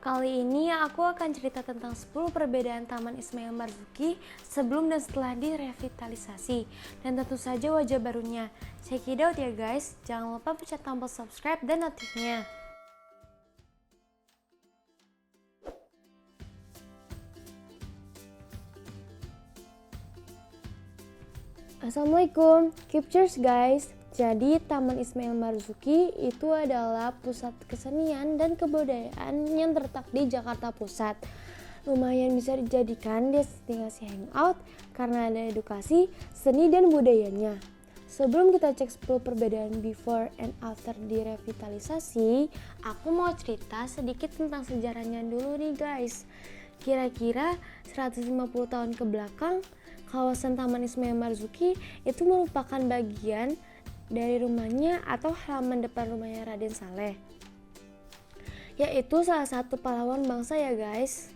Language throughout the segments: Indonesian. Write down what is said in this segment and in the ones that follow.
Kali ini aku akan cerita tentang 10 perbedaan Taman Ismail Marzuki sebelum dan setelah direvitalisasi. Dan tentu saja wajah barunya. Check it out ya guys, jangan lupa pencet tombol subscribe dan notifnya. Assalamualaikum, keep cheers guys. Jadi Taman Ismail Marzuki itu adalah pusat kesenian dan kebudayaan yang terletak di Jakarta Pusat. Lumayan bisa dijadikan destinasi hangout karena ada edukasi, seni dan budayanya. Sebelum kita cek 10 perbedaan before and after direvitalisasi, aku mau cerita sedikit tentang sejarahnya dulu nih guys. Kira-kira 150 tahun ke belakang, kawasan Taman Ismail Marzuki itu merupakan bagian dari rumahnya atau halaman depan rumahnya Raden Saleh, yaitu salah satu pahlawan bangsa ya guys.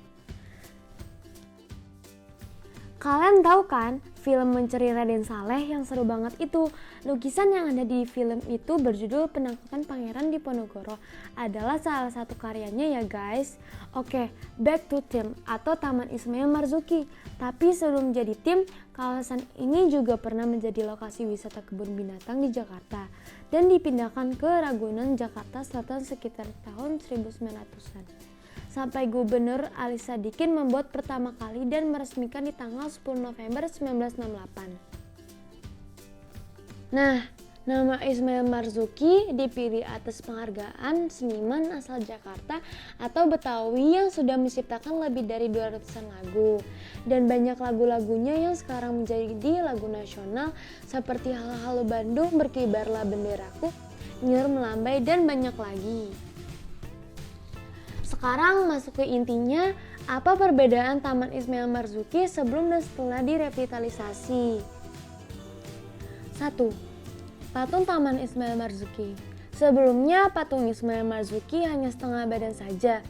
Kalian tahu kan film Mencuri Raden Saleh yang seru banget itu? Lukisan yang ada di film itu berjudul Penangkapan Pangeran Diponegoro adalah salah satu karyanya ya guys. Oke, back to theme atau Taman Ismail Marzuki. Tapi sebelum jadi tim, kawasan ini juga pernah menjadi lokasi wisata kebun binatang di Jakarta dan dipindahkan ke Ragunan, Jakarta Selatan sekitar tahun 1900-an. Sampai Gubernur Ali Sadikin membuat pertama kali dan meresmikan di tanggal 10 November 1968. Nah, nama Ismail Marzuki dipilih atas penghargaan seniman asal Jakarta atau Betawi yang sudah menciptakan lebih dari 200-an lagu. Dan banyak lagu-lagunya yang sekarang menjadi lagu nasional seperti Halo-Halo Bandung, Berkibarlah Benderaku, Nyur Melambai, dan banyak lagi. Sekarang masuk ke intinya, apa perbedaan Taman Ismail Marzuki sebelum dan setelah direvitalisasi? 1. Patung Taman Ismail Marzuki. Sebelumnya patung Ismail Marzuki hanya setengah badan saja,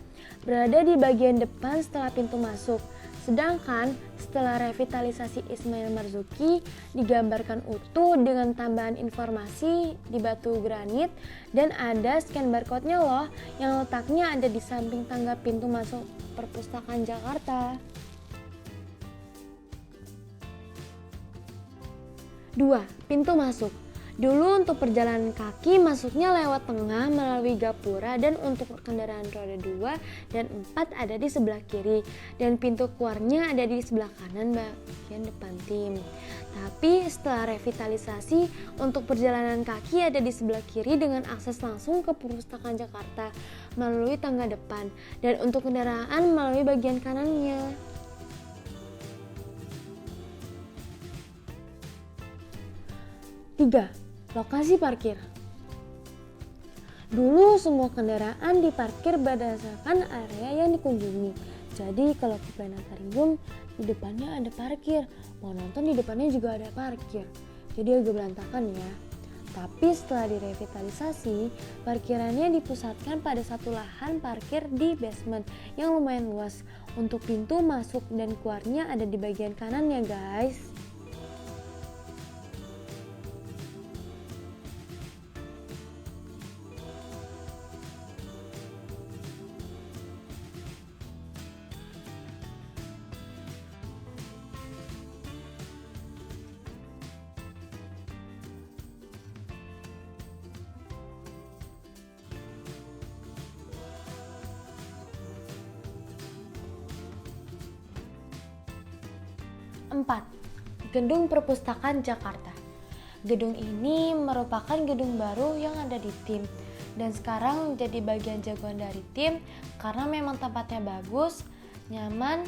berada di bagian depan setelah pintu masuk. Sedangkan setelah revitalisasi Ismail Marzuki digambarkan utuh dengan tambahan informasi di batu granit dan ada scan barcode-nya loh yang letaknya ada di samping tangga pintu masuk Perpustakaan Jakarta. 2. Pintu masuk. Dulu untuk perjalanan kaki masuknya lewat tengah melalui gapura dan untuk kendaraan roda 2 dan 4 ada di sebelah kiri dan pintu keluarnya ada di sebelah kanan bagian depan tim. Tapi setelah revitalisasi untuk perjalanan kaki ada di sebelah kiri dengan akses langsung ke Perpustakaan Jakarta melalui tangga depan dan untuk kendaraan melalui bagian kanannya. 3. Lokasi parkir. Dulu semua kendaraan diparkir berdasarkan area yang dikunjungi. Jadi kalau ke planetarium di depannya ada parkir, mau nonton di depannya juga ada parkir. Jadi agak berantakan ya. Tapi setelah direvitalisasi, parkirannya dipusatkan pada satu lahan parkir di basement yang lumayan luas. Untuk pintu masuk dan keluarnya ada di bagian kanan ya guys. 4. Gedung Perpustakaan Jakarta. Gedung ini merupakan gedung baru yang ada di tim dan sekarang jadi bagian jagoan dari tim karena memang tempatnya bagus, nyaman,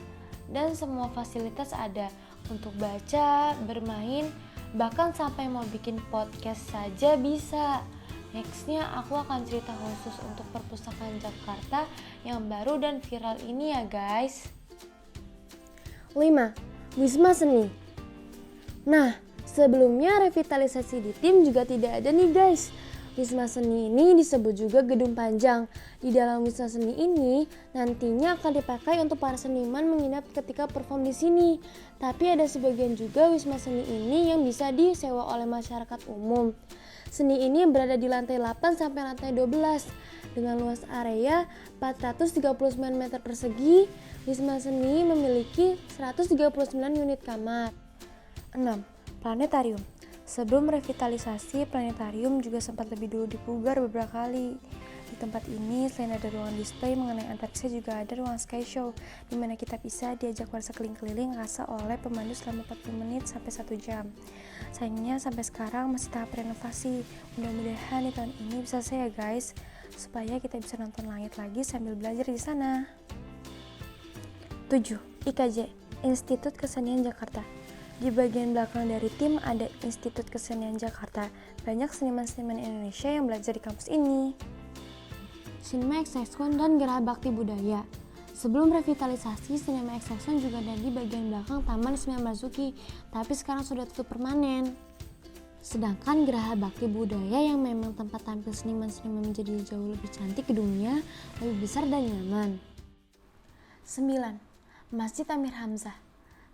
dan semua fasilitas ada untuk baca, bermain, bahkan sampai mau bikin podcast saja bisa. Nextnya aku akan cerita khusus untuk Perpustakaan Jakarta yang baru dan viral ini ya guys. 5. Wisma Seni. Nah, sebelumnya revitalisasi di tim juga tidak ada nih guys. Wisma Seni ini disebut juga Gedung Panjang. Di dalam Wisma Seni ini nantinya akan dipakai untuk para seniman menginap ketika perform di sini. Tapi ada sebagian juga Wisma Seni ini yang bisa disewa oleh masyarakat umum. Seni ini berada di lantai 8 sampai lantai 12 Dengan luas area 439 meter persegi, Wisma Seni memiliki 139 unit kamar. 6. Planetarium. Sebelum revitalisasi, planetarium juga sempat lebih dulu dipugar beberapa kali. Di tempat ini, selain ada ruang display mengenai antariksa, juga ada ruang sky show, di mana kita bisa diajak warsa keliling-keliling angkasa oleh pemandu selama 40 menit sampai 1 jam. Sayangnya sampai sekarang masih tahap renovasi. Mudah-mudahan di tahun ini bisa selesai ya guys, supaya kita bisa nonton langit lagi sambil belajar di sana. 7. IKJ, Institut Kesenian Jakarta. Di bagian belakang dari tim ada Institut Kesenian Jakarta. Banyak seniman-seniman Indonesia yang belajar di kampus ini. Cinema Eksekson dan Geraha Bakti Budaya. Sebelum revitalisasi, Cinema Eksekson juga ada di bagian belakang Taman Ismail Marzuki, tapi sekarang sudah tutup permanen. Sedangkan Geraha Bakti Budaya yang memang tempat tampil seniman-seniman menjadi jauh lebih cantik gedungnya, lebih besar dan nyaman. 9. Masjid Amir Hamzah.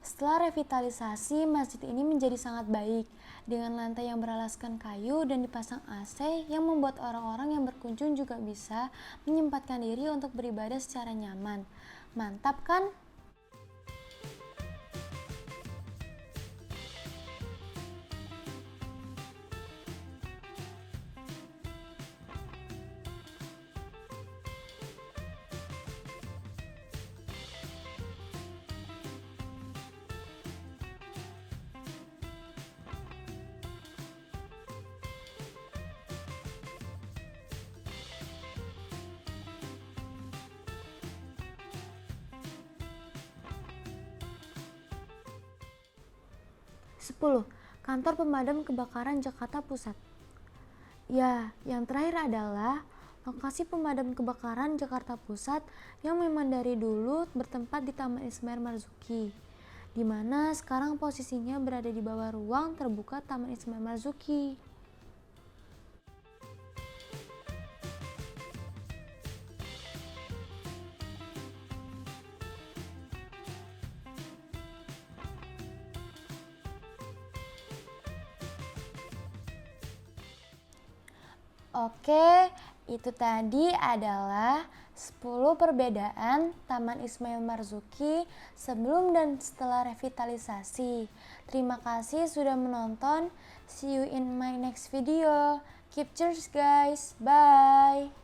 Setelah revitalisasi, masjid ini menjadi sangat baik dengan lantai yang beralaskan kayu dan dipasang AC yang membuat orang-orang yang berkunjung juga bisa menyempatkan diri untuk beribadah secara nyaman. Mantap kan? Sepuluh. Kantor Pemadam Kebakaran Jakarta Pusat. Ya, yang terakhir adalah lokasi pemadam kebakaran Jakarta Pusat yang memang dari dulu bertempat di Taman Ismail Marzuki, di mana sekarang posisinya berada di bawah ruang terbuka Taman Ismail Marzuki. Oke, itu tadi adalah 10 perbedaan Taman Ismail Marzuki sebelum dan setelah revitalisasi. Terima kasih sudah menonton. See you in my next video. Keep cheers guys. Bye.